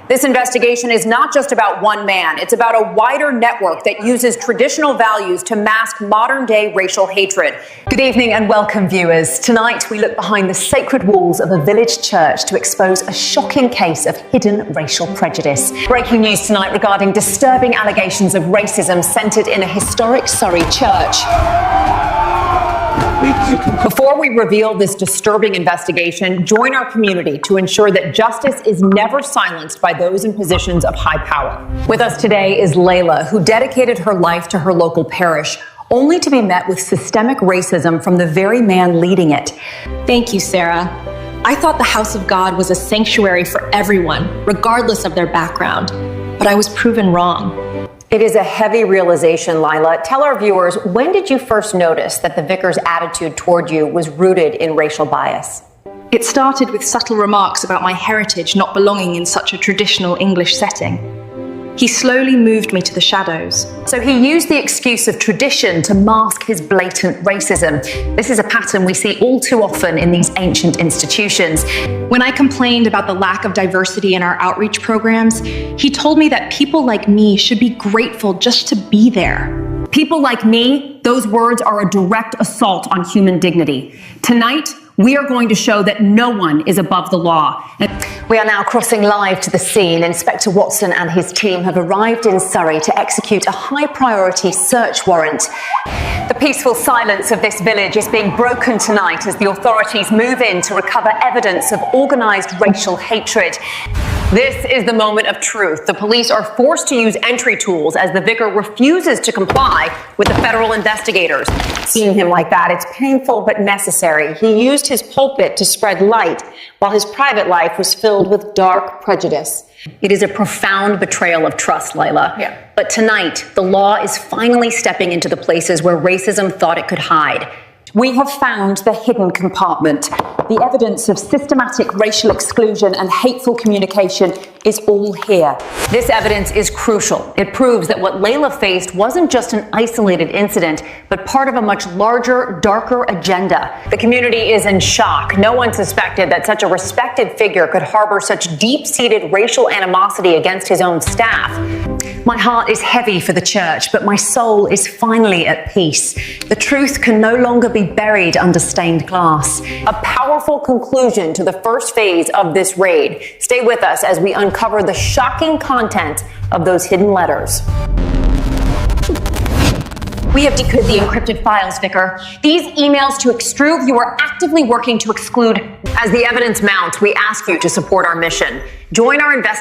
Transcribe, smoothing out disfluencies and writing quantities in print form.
This investigation is not just about one man. It's about a wider network that uses traditional values to mask modern-day racial hatred. Good evening and welcome, viewers. Tonight, we look behind the sacred walls of a village church to expose a shocking case of hidden racial prejudice. Breaking news tonight regarding disturbing allegations of racism centred in a historic Surrey church. Before we reveal this disturbing investigation, join our community to ensure that justice is never silenced by those in positions of high power. With us today is Layla, who dedicated her life to her local parish, only to be met with systemic racism from the very man leading it. Thank you, Sarah. I thought the house of God was a sanctuary for everyone, regardless of their background, but I was proven wrong. It is a heavy realization, Lila. Tell our viewers, when did you first notice that the vicar's attitude toward you was rooted in racial bias? It started with subtle remarks about my heritage not belonging in such a traditional English setting. He slowly moved me to the shadows. So he used the excuse of tradition to mask his blatant racism. This is a pattern we see all too often in these ancient institutions. When I complained about the lack of diversity in our outreach programs, he told me that people like me should be grateful just to be there. People like me, those words are a direct assault on human dignity. Tonight, we are going to show that no one is above the law. We are now crossing live to the scene. Inspector Watson and his team have arrived in Surrey to execute a high-priority search warrant. The peaceful silence of this village is being broken tonight as the authorities move in to recover evidence of organised racial hatred. This is the moment of truth. The police are forced to use entry tools as the vicar refuses to comply with the federal investigators. Seeing him like that, it's painful but necessary. He used his pulpit to spread light while his private life was filled with dark prejudice. It is a profound betrayal of trust, Lila. Yeah. But tonight, the law is finally stepping into the places where racism thought it could hide. We have found the hidden compartment. The evidence of systematic racial exclusion and hateful communication is all here. This evidence is crucial. It proves that what Layla faced wasn't just an isolated incident, but part of a much larger, darker agenda. The community is in shock. No one suspected that such a respected figure could harbor such deep-seated racial animosity against his own staff. My heart is heavy for the church, but my soul is finally at peace. The truth can no longer be buried under stained glass. A powerful conclusion to the first phase of this raid. Stay with us as we uncover the shocking content of those hidden letters. We have decoded the encrypted files, Vicar. These emails to extrude, you are actively working to exclude. As the evidence mounts, we ask you to support our mission. Join our investigation.